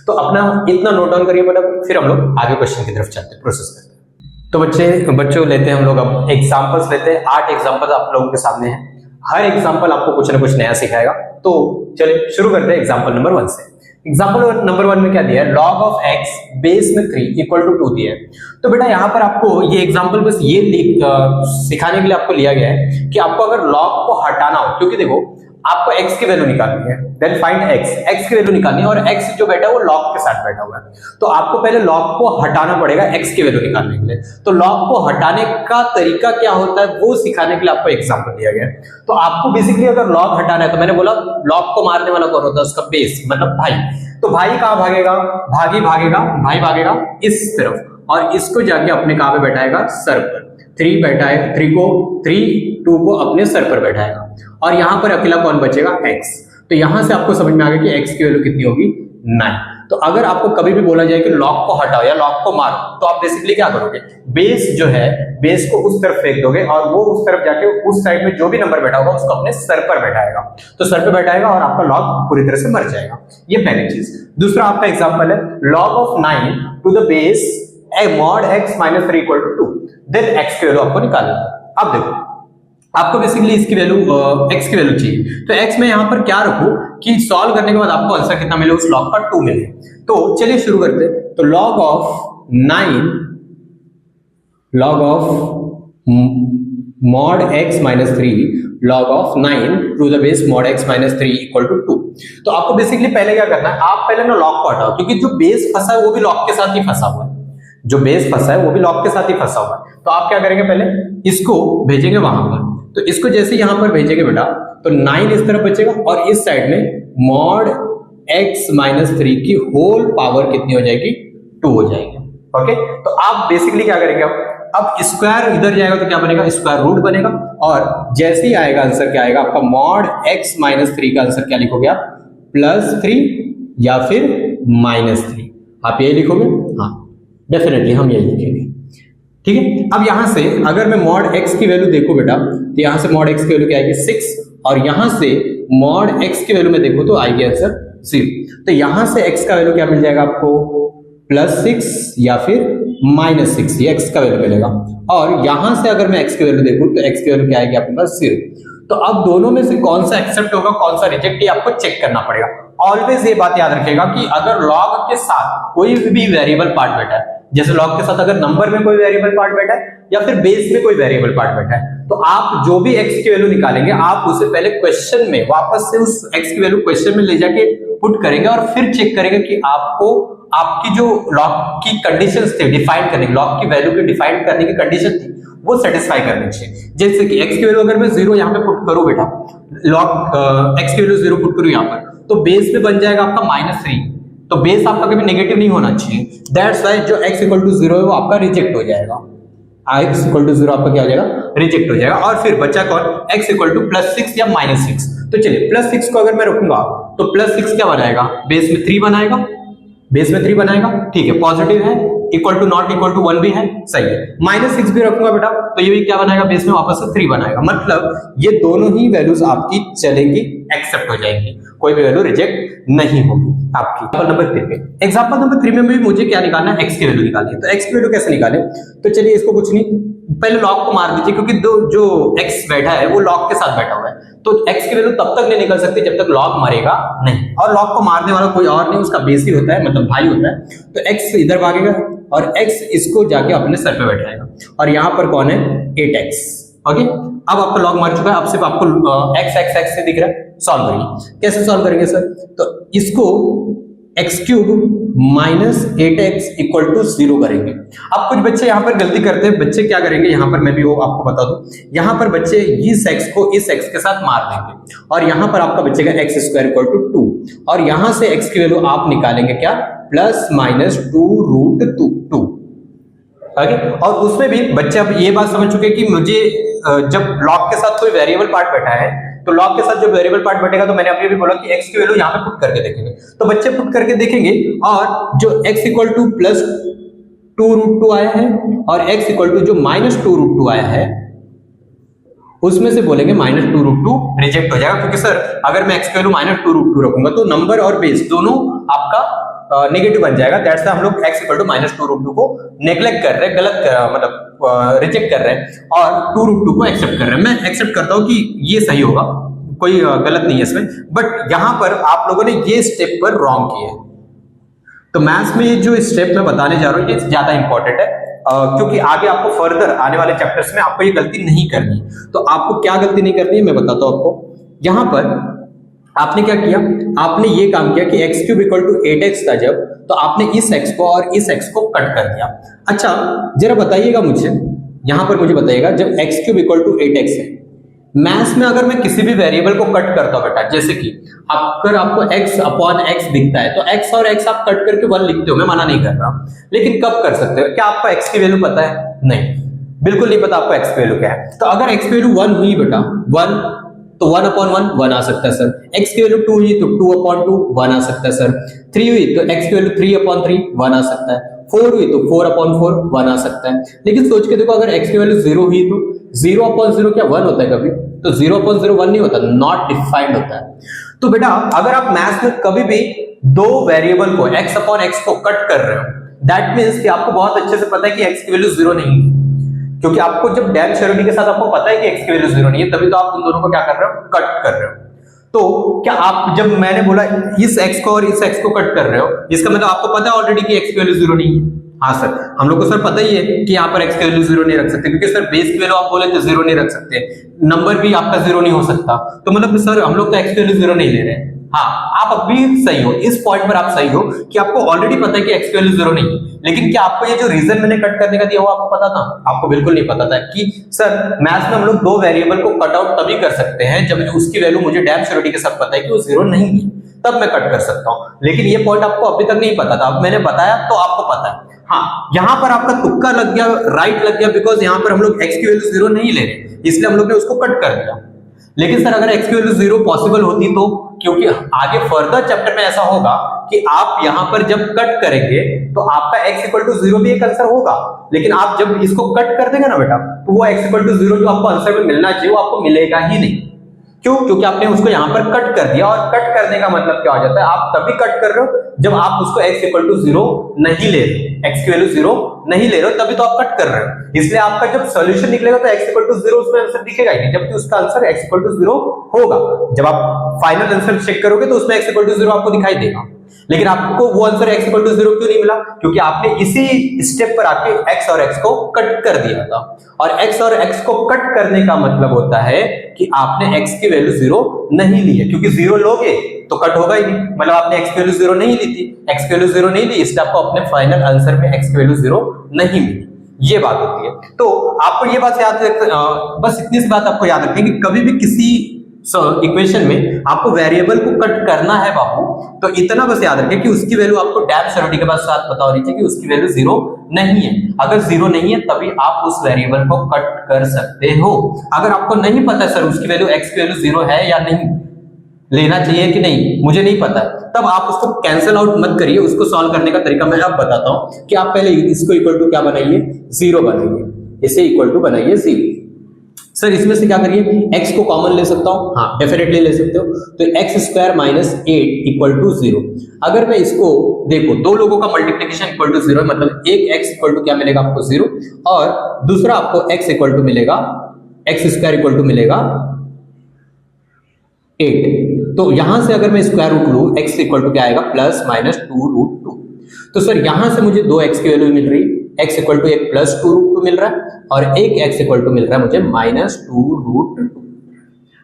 तो अपना इतना नोट डाउन करिए बेटा, फिर हम लोग आगे क्वेश्चन की तरफ चलते हैं, प्रोसेस करते हैं। तो बच्चों लेते हैं हम लोग अब एग्जांपल्स लेते हैं। 8 एग्जांपल्स आप लोगों के सामने हैं, हर एग्जांपल आपको कुछ ना कुछ नया सिखाएगा। तो चलिए शुरू करते हैं एग्जांपल नंबर 1 से। एग्जांपल नंबर 1 में क्या दिया है, log ऑफ x बेस में 3 इक्वल टू 2 दिया है। तो बेटा यहाँ पर आपको ये एग्जांपल बस ये सिखाने के लिए आपको लिया गया है कि आपको अगर log को हटाना हो, क्योंकि देखो आपको x की वैल्यू निकालनी है, देन फाइंड x की वैल्यू निकालनी है और x जो बैठा है वो log के साथ बैठा हुआ है। तो आपको पहले log को हटाना पड़ेगा x की वैल्यू निकालने के लिए। तो log को हटाने का तरीका क्या होता है वो सिखाने के लिए आपको एग्जांपल दिया गया है। तो आपको बेसिकली अगर log हटाना है तो मैंने बोला log को मारने वाला कौन होता है, उसका बेस मतलब भाई। तो भाई कहां भागेगा, भाई भागेगा इस तरफ और इसको जाके अपने कहां पे बैठाएगा, सर पर। 3 बैठा है, 2 को अपने सर पर बैठाएगा और यहां पर अकेला कौन बचेगा, x। तो यहां से आपको समझ में आ गया कि x की वैल्यू कितनी होगी, 9। तो अगर आपको कभी भी बोला जाए कि log को हटाओ या log को मारो तो आप बेसिकली क्या करोगे, बेस जो है बेस को उस तरफ फेंक दोगे और वो उस तरफ जाके उस साइड में जो भी नंबर बैठा होगा उसको अपने सर पर बैठाएगा। तो सर पे बैठाएगा और आपका log पूरी तरह से मर जाएगा। ये पहली चीज। दूसरा आपका एग्जांपल है log of 9 to the base mod x minus 3 equal to 2। Then x की वैल्यू आपको निकालनी है। अब देखो आपको बेसिकली इसकी वैल्यू x की वैल्यू चाहिए, तो x में यहां पर क्या रखूं कि सॉल्व करने के बाद आपको आंसर कितना मिले, उस log का 2 मिले। तो चलिए शुरू करते हैं। तो log of mod x minus 3 log of 9 to the base mod x minus 3 equal to 2। तो आपको बेसिकली पहले क्या करना है, आप पहले ना log को हटाओ, क्योंकि जो बेस फंसा है वो भी log के साथ ही फंसा हुआ है। जो बेस फंसा है वो भी log के साथ ही फंसा हुआ है। तो आप क्या करेंगे, पहले इसको भेजेंगे वहां पर। तो इसको जैसे यहां पर भेजेंगे बेटा तो 9 इस तरफ बचेगा और इस साइड में mod x minus 3 की होल पावर कितनी हो जाएगी, 2 हो जाएगी। ओके, तो आप बेसिकली क्या करेंगे, अब स्क्वायर इधर जाएगा तो क्या बनेगा, स्क्वायर रूट बनेगा और जैसे ही आएगा आंसर क्या आएगा आपका, mod x minus 3 का आंसर क्या लिखोगे आप, +3 या फिर -3। आप ये लिखोगे, हाँ डेफिनेटली हम यही लिखेंगे। ठीक है, अब यहां से अगर मैं mod x की वैल्यू देखूं बेटा तो यहां से mod x की वैल्यू क्या आएगी, 6 और यहां से mod x की वैल्यू में देखूं तो आएगी आंसर 0। तो यहां से x का वैल्यू क्या मिल जाएगा आपको, +6 या फिर -6, ये x का वैल्यू मिलेगा। और यहां से अगर मैं x की वैल्यू देखूं तो x की वैल्यू क्या आएगी आपके पास, 0। तो अब दोनों में से कौन सा एक्सेप्ट होगा कौन सा रिजेक्ट, ये आपको चेक करना पड़ेगा। ऑलवेज ये बात याद रखिएगा कि अगर log के साथ कोई भी वेरिएबल पार्ट बैठा है, जैसे log के साथ अगर नंबर में कोई वेरिएबल पार्ट बैठा है या फिर बेस में कोई वेरिएबल पार्ट बैठा है, तो आप जो भी x की वैल्यू निकालेंगे आप उसे पहले क्वेश्चन में वापस से उस x की वैल्यू क्वेश्चन में ले जाके पुट करेंगे और फिर चेक करेंगे कि आपको आपकी जो log की कंडीशंस थे डिफाइन करने की, log की वैल्यू को डिफाइन करने की कंडीशन थी वो सेटिस्फाई करनी चाहिए। जैसे कि x की वैल्यू अगर मैं 0 यहाँ पे पुट करूं बेटा, log x की वैल्यू 0 पुट करूं यहाँ पर, तो बेस में बन जाएगा आपका -3। तो बेस आपका कभी नेगेटिव नहीं होना चाहिए। दैट्स वाई जो x इक्वल टू 0 है वो आपका रिजेक्ट हो जाएगा। x इक्वल टू 0 आपका क्या हो जाएगा, रिजेक्ट हो जाएगा। और फिर बचा कौन, x इक्वल टू +6 या -6। तो चलिए +6 को अगर मैं रखूंगा तो +6 क्या बनाएगा, बेस में 3 बनाएगा, बेस में 3 बनाएगा, ठीक है, पॉजिटिव है, equal to not equal to 1 भी है, सही है। -6 भी रखूंगा बेटा तो ये भी क्या बनाएगा, बेस में वापस से 3 बनाएगा, मतलब ये दोनों ही वैल्यूज आपकी चलेंगी, एक्सेप्ट हो जाएंगी, कोई भी वैल्यू रिजेक्ट नहीं होगी आपकी। एग्जांपल नंबर 3 में भी मुझे क्या निकालना है, x की वैल्यू निकालनी है। तो x की वैल्यू कैसे निकाले, तो चलिए इसको कुछ नहीं, पहले लॉग को मार दीजिए, क्योंकि जो x बैठा है वो लॉग के साथ बैठा हुआ है, तो x की वैल्यू तब तक नहीं निकल सकती जब तक लॉग मरेगा नहीं, और लॉग को मारने वाला कोई और नहीं, उसका बेस ही होता है, मतलब भाई होता है। तो x इधर भागेगा और x इसको जाके अपने सर पे बैठाएगा, और यहाँ पर कौन है, 8x, ओके। अब आपका लॉग मर चुका है, अब सिर्फ आपको x से दिख रहा है, सॉल्व करिए। कैसे सॉल्व करेंगे सर, तो इसको x³ - 8x = 0 करेंगे। अब कुछ बच्चे यहाँ पर गलती करते हैं, बच्चे क्या करेंगे, यहाँ पर मैं भी वो आपको बता दूं, यहाँ पर बच्चे इस x को इस x के साथ मार देंगे, और यहाँ पर आपका बचेगा x² = 2, और यहाँ से x की वैल्यू आप निकालेंगे क्या, ±2√2, ओके। और उसमें भी बच्चे अब ये बात समझ चुके कि मुझे जब लॉग के साथ कोई वेरिएबल पार्ट बैठा है, तो लॉग के साथ जो वेरिएबल पार्ट बैठेगा, तो मैंने अभी भी बोला कि x की वैल्यू यहाँ पे पुट करके देखेंगे, तो बच्चे पुट करके देखेंगे, और जो x = +2√2 आया है और x = जो -2√2 आया है, उसमें से बोलेंगे -2√2 रिजेक्ट हो जाएगा, क्योंकि सर अगर मैं x की वैल्यू -2√2 रखूंगा तो नंबर और बेस दोनों आपका नेगेटिव बन जाएगा, दैट्स हम लोग x = -2√2 को नेग्लेक्ट कर रहे हैं, गलत मतलब रिजेक्ट कर रहे हैं, और 2√2 को एक्सेप्ट कर रहे हैं। मैं एक्सेप्ट करता हूं कि ये सही होगा, कोई गलत नहीं है इसमें, बट यहां पर आप लोगों ने ये स्टेप पर रॉन्ग किए हैं। तो मैथ्स में ये जो स्टेप मैं बताने जा रहा हूं, ये ज्यादा इंपॉर्टेंट है, क्योंकि आगे आपको फर्दर आने वाले चैप्टर्स में आपको ये गलती नहीं करनी। तो आपको क्या गलती नहीं करनी है मैं बताता हूं आपको। यहां पर आपने क्या किया, आपने ये काम किया कि x³ = 8x था जब, तो आपने इस x को और इस x को कट कर दिया। अच्छा जरा बताइएगा मुझे, यहां पर मुझे बताइएगा, जब x³ = 8x है, मैथ्स में अगर मैं किसी भी वेरिएबल को कट करता हूं बेटा, जैसे कि अगर आपको x/x दिखता है तो x और x आप कट करके 1 लिखते हो, मैं मना नहीं कर रहा, लेकिन कब कर सकते हो, क्या आपको x की वैल्यू पता है, नहीं, बिल्कुल नहीं पता आपको x की वैल्यू क्या है। तो अगर x की वैल्यू 1 हुई बेटा, 1, तो 1/1 1 आ सकता है सर, x की वैल्यू 2 हुई तो 2/2 1 आ सकता है सर, 3 हुई तो x की वैल्यू 3/3 1 आ सकता है, 4 हुई तो 4/4 1 आ सकता है। लेकिन सोच के देखो, अगर x की वैल्यू 0 हुई तो 0/0 क्या 1 होता है कभी, तो 0/0 1 नहीं होता, नॉट डिफाइंड होता है। तो बेटा अगर आप मैथ्स में कभी भी दो वेरिएबल को x/x को कट कर रहे हो, दैट मींस कि आपको बहुत अच्छे से पता है कि x की वैल्यू 0 नहीं है, क्योंकि आपको जब डैम श्योरिटी के साथ आपको पता है कि x की वैल्यू 0 नहीं है, तभी तो आप उन दोनों को क्या कर रहे हो, कट कर रहे हो। तो क्या आप, जब मैंने बोला इस x को और इस x को कट कर रहे हो, इसका मतलब आपको पता है ऑलरेडी कि x की वैल्यू 0 नहीं है। हाँ सर, हम लोग को सर पता ही है कि यहाँ पर x की वैल्यू 0 नहीं रख सकते, क्योंकि सर बेस की वैल्यू आप बोले तो 0 नहीं रख सकते, नंबर भी आपका 0 नहीं हो सकता, तो मतलब सर हम लोग तो x की वैल्यू 0 नहीं ले रहे हैं। हाँ, आप अब भी सही हो, इस पॉइंट पर आप सही हो कि आपको ऑलरेडी पता है कि x की वैल्यू 0 नहीं है, लेकिन क्या आपको ये जो रीजन मैंने कट करने का दिया वो आपको पता था? आपको बिल्कुल नहीं पता था कि सर मैथ्स में हम लोग दो वेरिएबल को कट आउट तभी कर सकते हैं जब उसकी वैल्यू मुझे डैम श्योरिटी के साथ पता है कि वो 0 नहीं है, तब मैं कट कर सकता हूं। लेकिन ये पॉइंट आपको अभी तक नहीं पता था, अब मैंने बताया तो आपको पता है। हाँ, यहां पर आपका तुक्का लग गया, राइट लग गया, बिकॉज यहां पर हम लोग x की वैल्यू 0 नहीं ले रहे, इसलिए हम लोग ने उसको कट कर दिया। लेकिन सर अगर x की वैल्यू 0 पॉसिबल होती तो, क्योंकि आगे फर्दर चैप्टर में ऐसा होगा कि आप यहां पर जब कट करेंगे तो आपका x = 0 भी एक आंसर होगा, लेकिन आप जब इसको कट कर देंगे ना बेटा, तो वो x = 0 जो आपको आंसर में मिलना चाहिए वो आपको मिलेगा ही नहीं। क्यों? क्योंकि आपने उसको यहां पर कट कर दिया, और कट करने का मतलब क्या हो जाता है, आप तभी कट कर रहे हो जब आप उसको x = 0 नहीं ले रहे, x की वैल्यू 0 नहीं ले रहे हो, तभी तो आप कट कर रहे हो। इसलिए आपका जब सॉल्यूशन निकलेगा तो x = 0 उसमें आंसर दिखेगा ही नहीं, जबकि उसका आंसर x = 0 होगा। जब आप फाइनल आंसर चेक करोगे तो उसमें x = 0 आपको दिखाई देगा, लेकिन आपको वो आंसर x = 0 क्यों नहीं मिला? क्योंकि आपने इसी स्टेप पर आके x और x को कट कर दिया था, और x और x को कट करने का मतलब होता है कि आपने x की वैल्यू 0 नहीं ली है, क्योंकि 0 लोगे तो कट होगा ही नहीं, मतलब आपने x की वैल्यू 0 नहीं ली थी, x की वैल्यू 0 नहीं ली, इसलिए आपको अपने फाइनल आंसर में x की वैल्यू 0 नहीं मिली। ये बात होती है। तो आपको ये बात याद रख, बस इतनी सी बात आपको याद रखनी कि कभी भी किसी इक्वेशन में आपको वेरिएबल को कट करना है बाबू, तो इतना बस याद रखें कि उसकी वैल्यू आपको डैम श्योरिटी के साथ पता होनी चाहिए कि उसकी वैल्यू 0 नहीं है। अगर 0 नहीं है तभी आप उस वेरिएबल को कट कर सकते हो। अगर आपको नहीं पता सर उसकी वैल्यू x की वैल्यू 0 है या नहीं, लेना चाहिए कि नहीं मुझे नहीं पता, तब आप उसको कैंसिल आउट मत करिए। उसको सॉल्व करने का तरीका मैं अब बताता हूं कि आप पहले इसको इक्वल टू क्या बनाइए, 0 बनाइए, इसे इक्वल टू बनाइए 0। सर इसमें से क्या करिए, x को कॉमन ले सकता हूं, हाँ डेफिनेटली ले सकते हो। तो x square minus 8 equal to 0। अगर मैं इसको देखो, दो लोगों का मल्टीप्लीकेशन इक्वल टू 0 मतलब एक x इक्वल टू क्या मिलेगा आपको 0, और दूसरा आपको x इक्वल टू मिलेगा, एक्स स्क्वायर इक्वल टू मिलेगा 8। तो यहां से अगर मैं स्क्वायर रूट लूं, x इक्वल टू क्या आएगा, प्लस माइनस 2√2। तो सर यहां से मुझे दो x की वैल्यू मिल रही, x इक्वल टू एक प्लस 2√2 मिल रहा है और एक x इक्वल टू मिल रहा है मुझे माइनस 2√2।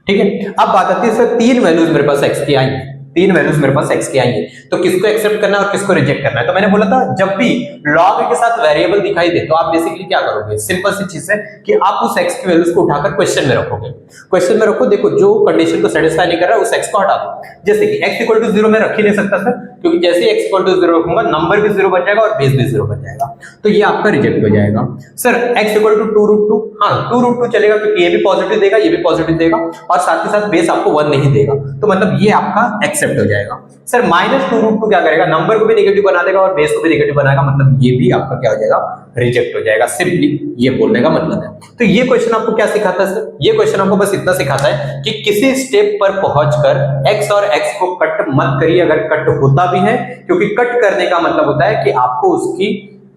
ठीक है, अब बात आती है सर तीन वैल्यूज मेरे पास x की आई है, तीन वैल्यूज मेरे पास x की आई है, तो किसको एक्सेप्ट करना है और किसको रिजेक्ट करना है। तो मैंने बोला था जब भी लॉग के साथ वेरिएबल दिखाई दे तो आप बेसिकली क्या करोगे, सिंपल सी चीज है कि आप उस x की वैल्यूज को उठाकर क्वेश्चन में रखोगे। क्वेश्चन में रखो, देखो जो कंडीशन को सेटिस्फाई नहीं कर रहा है उस x को हटा दो। जैसे कि x इक्वल टू 0 मैं रख ही नहीं सकता सर, क्योंकि जैसे ही x इक्वल टू 0 रखूंगा नंबर भी 0 बन जाएगा और बेस भी 0 बन जाएगा, तो ये आपका रिजेक्ट हो जाएगा। सर x इक्वल टू 2√2, हाँ 2√2 चलेगा क्योंकि ये भी पॉजिटिव देगा ये भी पॉजिटिव देगा और साथ ही साथ बेस आपको 1 नहीं देगा, तो मतलब ये आपका एक्सेप्ट हो जाएगा। सर माइनस 2√2 क्या करेगा, नंबर को भी नेगेटिव बना देगा और बेस को भी नेगेटिव बनाएगा, मतलब ये भी आपका क्या हो जाएगा, रिजेक्ट हो जाएगा। सिंपली ये बोलने का मतलब है। तो ये क्वेश्चन आपको क्या सिखाता है सर, ये क्वेश्चन आपको बस इतना सिखाता है कि किसी स्टेप पर पहुंचकर x और x को कट मत करिए अगर कट होता भी है, क्योंकि कट करने का मतलब होता है कि आपको उसकी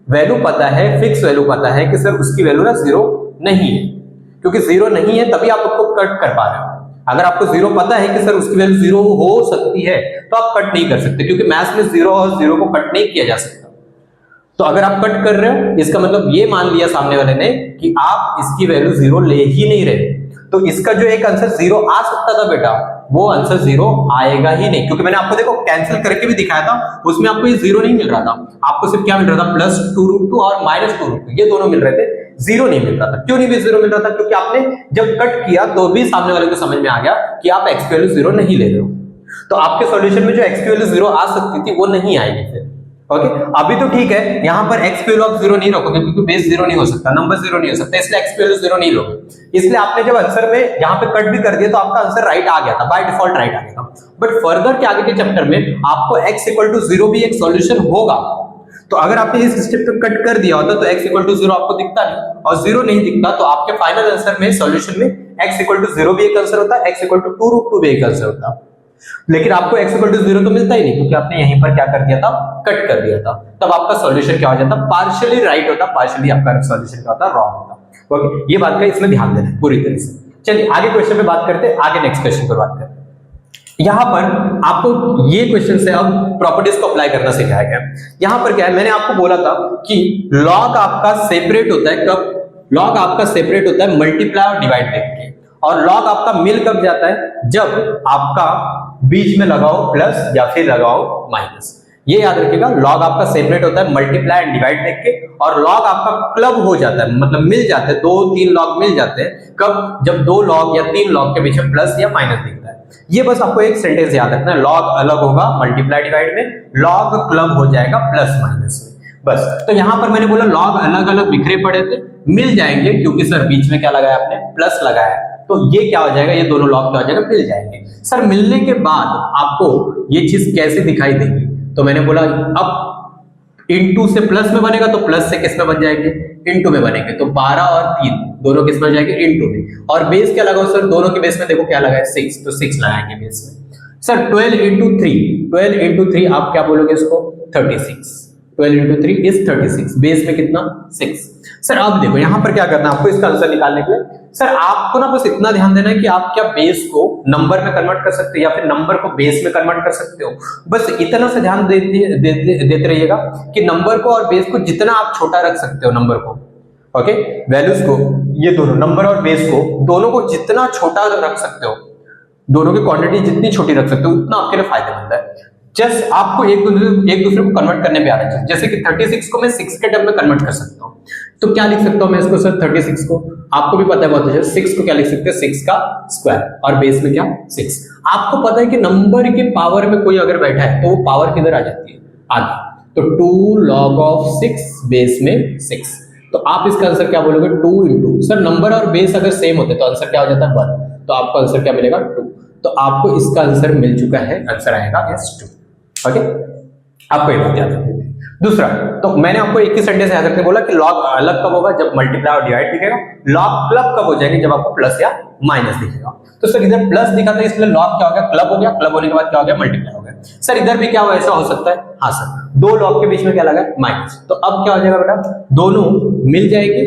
वैल्यू पता है, फिक्स वैल्यू पता है कि सर उसकी वैल्यू ना 0 नहीं है, क्योंकि 0 नहीं है तभी आप उसको कट कर पा रहे हो। अगर आपको 0 पता है कि सर उसकी वैल्यू 0 हो सकती है तो आप कट नहीं कर सकते, क्योंकि मैथ्स में 0 और 0 को कट नहीं किया जा सकता। तो अगर आप कट कर रहे हो इसका मतलब ये मान लिया सामने वाले ने कि आप इसकी वैल्यू 0 ले ही नहीं रहे, तो इसका जो एक आंसर 0 आ सकता था बेटा वो आंसर 0 आएगा ही नहीं, क्योंकि मैंने आपको देखो कैंसिल करके भी दिखाया था, उसमें आपको ये 0 नहीं मिल रहा था, आपको सिर्फ क्या मिल रहा था, प्लस 2√2 और माइनस 2√2 ये दोनों मिल रहे थे, 0 नहीं मिल रहा था। क्यों नहीं 0 मिल रहा था, क्योंकि आपने जब कट किया तो भी सामने वाले को समझ में आ गया कि आप x की वैल्यू 0 नहीं ले रहे हो, तो आपके सॉल्यूशन में जो x की वैल्यू 0 आ सकती थी वो नहीं आएगी फिर। ओके, अभी तो ठीक है, यहां पर x की वैल्यू आप 0 नहीं रखोगे क्योंकि बेस 0 नहीं हो सकता, नंबर 0 नहीं हो सकता, इसलिए x की वैल्यू 0 नहीं लोगे। इसलिए आपने जब आंसर में यहां पे कट भी कर दिया तो आपका आंसर राइट आ गया था, बाय डिफॉल्ट राइट आ गया था। बट फर्दर के आगे के चैप्टर में आपको x इक्वल टू 0 भी एक सॉल्यूशन होगा, तो अगर आपने इस स्टेप पे कट कर दिया होता तो x इक्वल टू 0 आपको दिखता नहीं, और 0 नहीं दिखता तो आपके फाइनल आंसर में सॉल्यूशन में x इक्वल टू 0 भी एक आंसर होता, x इक्वल टू 2√2 भी एक आंसर होता, लेकिन आपको x इक्वल टू 0 तो मिलता ही नहीं, क्योंकि आपने यहीं पर क्या कर दिया था, कट कर दिया था। तब आपका सॉल्यूशन क्या हो जाता, पार्शियली राइट होता, पार्शियली आपका सॉल्यूशन क्या होता, रॉन्ग होता। ओके, ये बात का इसमें ध्यान देना है पूरी तरह से। चलिए आगे क्वेश्चन पे बात करते हैं, आगे नेक्स्ट क्वेश्चन पर बात करते हैं। यहां पर आपको ये क्वेश्चन से अब प्रॉपर्टीज को अप्लाई करना सिखाया गया। यहां पर क्या है, मैंने आपको बोला था कि लॉग आपका सेपरेट होता है कब, लॉग आपका सेपरेट होता है मल्टीप्लाई और डिवाइड करके, और लॉग आपका मिल कब जाता है, जब आपका बीच में लगाओ प्लस या फिर लगाओ माइनस। ये याद रखिएगा, लॉग आपका सेपरेट होता है मल्टीप्लाई एंड डिवाइड देख के, और लॉग आपका क्लब हो जाता है, मतलब मिल जाते हैं, 2-3 लॉग मिल जाते हैं कब, जब 2 लॉग या 3 लॉग के पीछे प्लस या माइनस दिखता है। ये बस आपको एक सेंटेंस याद रखना है, लॉग अलग होगा मल्टीप्लाई डिवाइड में, लॉग क्लब हो जाएगा प्लस माइनस में, बस। तो यहां पर मैंने बोला लॉग अलग अलग बिखरे पड़े थे, मिल जाएंगे क्योंकि सर बीच में क्या लगाया आपने, प्लस लगाया, तो ये क्या हो जाएगा, ये दोनों लॉग क्या हो जाएगा, मिल जाएंगे। सर मिलने के बाद आपको ये चीज कैसे दिखाई देगी, तो मैंने बोला अब इनटू से प्लस में बनेगा तो प्लस से किस में बन जाएंगे, इनटू में बनेंगे, तो 12 और 3 दोनों किस में हो जाएंगे, इनटू में। और बेस क्या लगाओ सर, दोनों के बेस में देखो क्या लगा है, 6, तो 6 लगाएंगे बेस में। सर 12 इंटू 3, 12 इंटू 3 आप क्या बोलोगे इसको, 36, 12 इंटू 3 इज 36, बेस में कितना, 6। सर अब देखो यहां पर क्या करना है आपको इसका आंसर निकालने के लिए, सर आपको ना बस इतना ध्यान देना है कि आप क्या बेस को नंबर में कन्वर्ट कर सकते हो या फिर नंबर को बेस में कन्वर्ट कर सकते हो, बस इतना सा ध्यान देते रहिएगा कि नंबर को और बेस को जितना आप छोटा रख सकते हो, नंबर को, ओके, वैल्यूज को, ये दोनों नंबर और बेस को दोनों को जितना छोटा रख सकते हो, दोनों की क्वांटिटी जितनी छोटी रख सकते हो उतना आपके लिए फायदेमंद है। जस्ट आपको एक दूसरे को कन्वर्ट करने में आ रहा है, जैसे कि 36 को मैं 6 के टर्म में कन्वर्ट कर सकता हूं, तो क्या लिख सकता हूं मैं इसको सर, 36 को आपको भी पता है बहुत अच्छा, 6 को क्या लिख सकते हैं, 6 का स्क्वायर, और बेस में क्या 6। आपको पता है कि नंबर के पावर में कोई अगर बैठा है तो वो पावर किधर आ जाती है, आगे, तो 2 log of 6 बेस में 6, तो आप इसका आंसर क्या बोलोगे, 2 इंटू, सर नंबर और बेस अगर सेम होते तो आंसर क्या हो जाता है 1, तो आपका आंसर क्या मिलेगा 2। तो आपको इसका आंसर मिल चुका है, आंसर आएगा इज 2। ओके, आपको ये बात याद रखनी है। दूसरा, तो मैंने आपको एक ही सेंटेंस याद रखने बोला कि लॉग अलग कब होगा, जब मल्टीप्लाई और डिवाइड दिखेगा। लॉग क्लब कब हो जाएंगे, जब आपको प्लस या माइनस दिखेगा। तो सर इधर प्लस दिखा था, इसलिए लॉग क्या हो गया, क्लब हो गया, क्लब होने के बाद क्या हो गया, मल्टीप्लाई हो गया। सर इधर भी क्या हो, ऐसा हो सकता है, हाँ सर, दो लॉग के बीच में क्या लगा, माइनस। तो अब क्या हो जाएगा बेटा, दोनों मिल जाएंगे,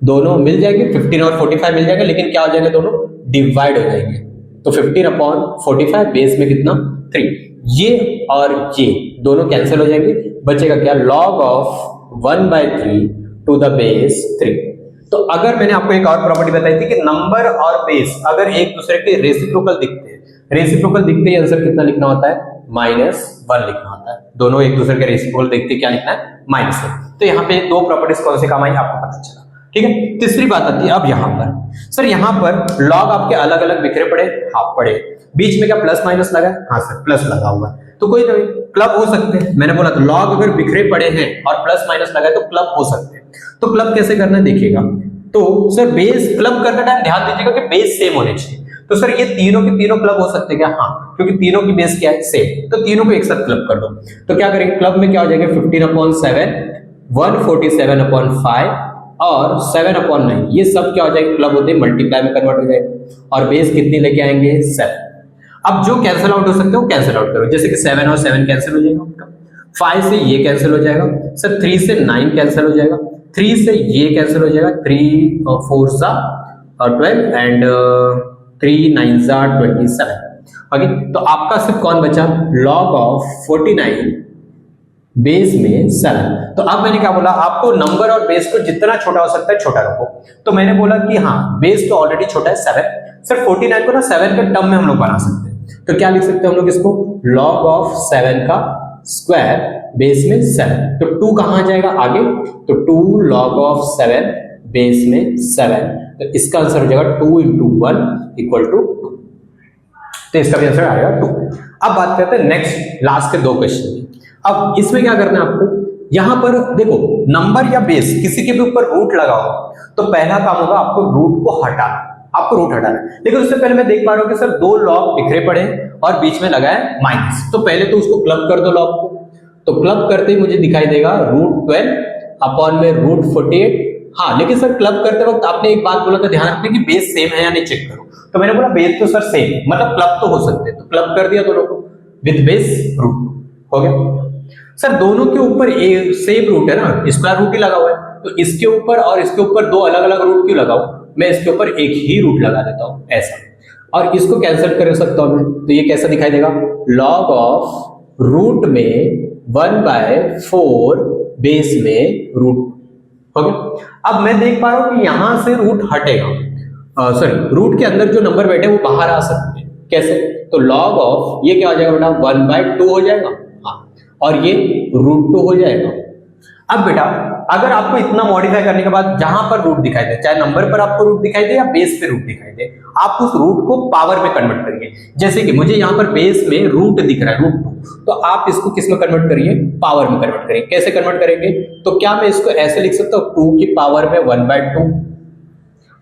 दोनों मिल जाएंगे, 15 और 45 मिल जाएंगे, लेकिन क्या हो जाएंगे, दोनों डिवाइड हो जाएंगे। तो 15/45 बेस में कितना, 3। ये और ये दोनों कैंसिल हो जाएंगे, बचेगा क्या, log of 1/3 to the base 3। तो अगर मैंने आपको एक और प्रॉपर्टी बताई थी कि नंबर और बेस अगर एक दूसरे के रेसिप्रोकल दिखते हैं, रेसिप्रोकल दिखते ही आंसर कितना लिखना होता है, -1 लिखना होता है। दोनों एक दूसरे के रेसिप्रोकल दिखते क्या लिखना है, -1। तो यहाँ पे दो प्रॉपर्टीज कौन से काम आई आपको पता चला। ठीक है, तीसरी बात आती है अब यहाँ पर। सर यहाँ पर लॉग आपके अलग अलग बिखरे पड़े, हाफ पड़े, बीच में क्या प्लस माइनस लगा है, हाँ सर प्लस लगा हुआ है, तो कोई नहीं, क्लब हो सकते हैं। मैंने बोला तो लॉग अगर बिखरे पड़े हैं और प्लस माइनस लगा है तो क्लब हो सकते हैं। तो क्लब कैसे करना है देखिएगा। तो सर बेस क्लब करते टाइम ध्यान दीजिएगा कि बेस सेम होने चाहिए। तो सर ये तीनों के तीनों क्लब हो सकते हैं क्या, हाँ, क्योंकि तीनों की बेस क्या है, सेम। तो तीनों को एक साथ क्लब कर दो। तो क्या करेंगे, क्लब में क्या हो जाएगा, 15/7, 147/5 और 7/9, ये सब क्या हो जाएगा, क्लब होते हैं, मल्टीप्लाई में कन्वर्ट हो जाएगा। और बेस कितनी लेके आएंगे, 7। अब जो कैंसिल आउट हो सकते हो कैंसिल आउट करो, जैसे कि 7 और 7 कैंसिल हो जाएगा आपका, 5 से ये कैंसिल हो जाएगा सर, 3 से 9 कैंसिल हो जाएगा, 3 से ये कैंसिल हो जाएगा, 3 4 12 एंड 3 9 27। ओके, तो आपका सिर्फ कौन बचा, log ऑफ 49 बेस में 7। तो अब मैंने क्या बोला आपको, नंबर और बेस को जितना छोटा हो सकता है छोटा रखो। तो मैंने बोला कि हाँ बेस तो ऑलरेडी छोटा है 7, सर 49 को ना 7 के टर्म में हम लोग बना सकते हैं। तो क्या लिख सकते हैं हम लोग इसको, log ऑफ 7 का स्क्वायर बेस में 7। तो 2 कहां जाएगा आगे, तो 2 log ऑफ 7 बेस में 7। तो इसका आंसर हो जाएगा 2 × 1 = 2। तो इसका भी आंसर आएगा 2। अब बात करते हैं नेक्स्ट लास्ट के दो क्वेश्चन की। अब इसमें क्या करना है आपको, यहां पर देखो नंबर या बेस किसी के भी ऊपर रूट लगाओ तो पहला काम होगा आपको रूट को हटाना, आपको रूट हटाना है। लेकिन उससे पहले मैं देख पा रहा हूं कि सर दो लॉग बिखरे पड़े और बीच में लगा है माइनस। तो पहले तो उसको क्लब कर दो लॉग को। तो क्लब करते ही मुझे दिखाई देगा √12 अपॉन में √48। हाँ, लेकिन सर क्लब करते वक्त आपने एक बात बोला था, ध्यान रखना कि बेस सेम है या नहीं चेक करो। तो मैंने बोला बेस तो सर सेम, मतलब क्लब तो हो सकते हैं, तो क्लब कर दिया दोनों को विद बेस रूट हो गया। सर दोनों के ऊपर सेम रूट है ना, स्क्वायर रूट ही लगा हुआ है, तो इसके ऊपर और इसके ऊपर दो अलग अलग रूट क्यों लगाओ, मैं इसके ऊपर एक ही रूट लगा देता हूं ऐसा, और इसको कैंसिल कर सकता हूं मैं। तो ये कैसा दिखाई देगा, log ऑफ रूट में 1/4 बेस में रूट हो गया। अब मैं देख पा रहा हूं कि यहां से रूट हटेगा, सॉरी रूट के अंदर जो नंबर बैठे वो बाहर आ सकते हैं, कैसे, तो log ऑफ ये क्या हो जाएगा बेटा 1/2 हो जाएगा, हाँ, और ये √2 हो जाएगा। अब बेटा अगर आपको इतना मॉडिफाई करने के बाद जहां पर रूट दिखाई दे, चाहे नंबर पर आपको रूट दिखाई दे या बेस पे रूट दिखाई दे, आप उस रूट को पावर में कन्वर्ट करिए। जैसे कि मुझे यहाँ पर बेस में रूट दिख रहा है √2, तो आप इसको किस में कन्वर्ट करिए, पावर में कन्वर्ट करिए। कैसे कन्वर्ट करेंगे, तो क्या मैं इसको ऐसे लिख सकता हूँ 2 की पावर में 1/2,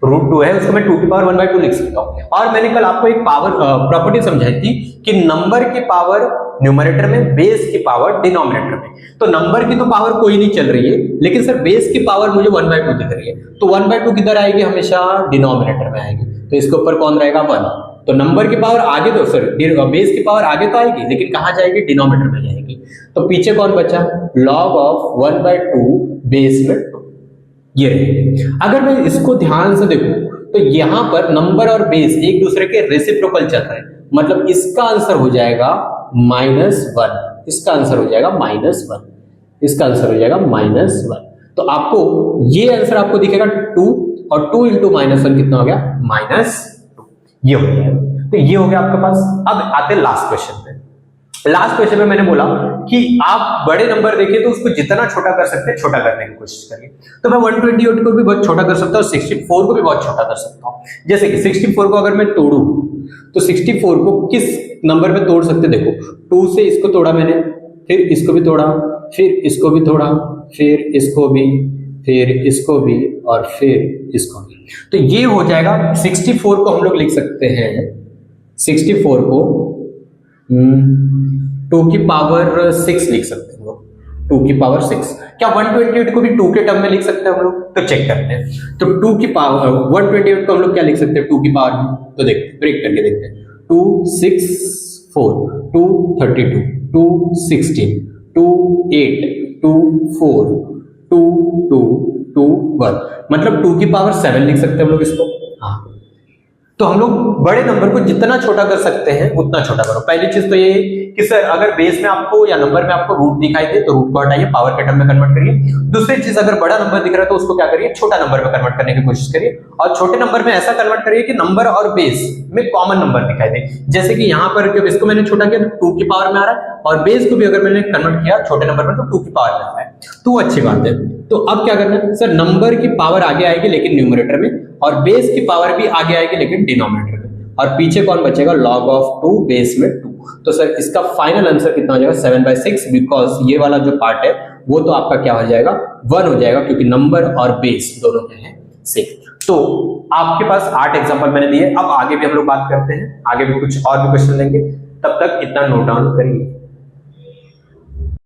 √2 है उसको मैं 2 की पावर 1/2 लिख सकता हूँ। और मैंने कल आपको एक पावर प्रॉपर्टी समझाई थी कि नंबर की पावर न्यूमरेटर में, बेस की पावर डिनोमिनेटर में। तो नंबर की तो पावर कोई नहीं चल रही है, लेकिन सर बेस की पावर मुझे 1/2 दिख रही है, तो 1/2 किधर आएगी, हमेशा डिनोमिनेटर में आएगी। तो इसके ऊपर कौन रहेगा 1। तो नंबर की पावर आगे तो सर बेस की पावर आगे तो आएगी, लेकिन कहां जाएगी, डिनोमिनेटर में जाएगी। तो पीछे कौन बचा, log ऑफ 1/2 बेस में 2, ये रहेगी। अगर मैं इसको ध्यान से देखूं तो यहां पर नंबर और बेस एक दूसरे के रेसिप्रोकल चल रहे हैं, मतलब इसका आंसर हो जाएगा -1, इसका आंसर हो जाएगा -1, इसका आंसर हो जाएगा -1। तो आपको ये आंसर आपको दिखेगा 2, और 2 × -1 कितना हो गया, -2, ये हो गया। तो ये हो गया आपके पास। अब आते हैं लास्ट क्वेश्चन पे। लास्ट क्वेश्चन में मैंने बोला कि आप बड़े नंबर देखिए तो उसको जितना छोटा कर सकते हैं छोटा करने की कोशिश करिए। तो मैं 128 को भी बहुत छोटा कर सकता हूँ, 64 को भी बहुत छोटा कर सकता हूँ। जैसे कि 64 को अगर मैं तोड़ू तो 64 को किस नंबर पे तोड़ सकते, देखो 2 से इसको तोड़ा मैंने, फिर इसको भी तोड़ा, फिर इसको भी तोड़ा, फिर इसको भी, फिर इसको भी, और फिर इसको भी। तो ये हो जाएगा 64 को हम लोग लिख सकते हैं 64 को 2 की पावर 6 लिख सकते हैं हम लोग, 2 की पावर 6। क्या 128 को भी 2 के टर्म में लिख सकते हैं हम लोग? तो चेक करते हैं। तो 2 की पावर 128 को हम लोग क्या लिख सकते हैं 2 की पावर में? तो देखते ब्रेक करके देखते हैं। 2 6 4 2 32 2 16 2 8 2 4 2 2 2 1, मतलब 2 की पावर 7 लिख सकते हैं हम लोग इसको। हाँ, तो हम लोग बड़े नंबर को जितना छोटा कर सकते हैं उतना छोटा करो। पहली चीज तो ये कि सर अगर बेस में आपको या नंबर में आपको रूट दिखाई दे तो रूट को हटाइए, पावर के टर्म में कन्वर्ट करिए। दूसरी चीज, अगर बड़ा नंबर दिख रहा है तो उसको क्या करिए, छोटा नंबर में कन्वर्ट करने की कोशिश करिए, और छोटे नंबर में ऐसा कन्वर्ट करिए कि नंबर और बेस में कॉमन नंबर दिखाई दे। जैसे कि यहाँ पर जब इसको मैंने छोटा किया तो 2 की पावर में आ रहा है, और बेस को भी अगर मैंने कन्वर्ट किया छोटे नंबर में तो 2 की पावर में आ रहा है, तो अच्छी बात है। तो अब क्या करना है सर, नंबर की पावर आगे आएगी लेकिन न्यूमरेटर में, और बेस की पावर भी आगे आएगी लेकिन डिनोमिनेटर में, और पीछे कौन बचेगा, log ऑफ 2 बेस में 2। तो सर इसका फाइनल आंसर कितना हो जाएगा, 7/6, बिकॉज ये वाला जो पार्ट है वो तो आपका क्या हो जाएगा, 1 हो जाएगा, क्योंकि नंबर और बेस दोनों क्या है, 6। तो आपके पास 8 एग्जांपल मैंने दिए। अब आगे भी हम लोग बात करते हैं, आगे भी कुछ और भी क्वेश्चन लेंगे, तब तक इतना नोट डाउन करिए।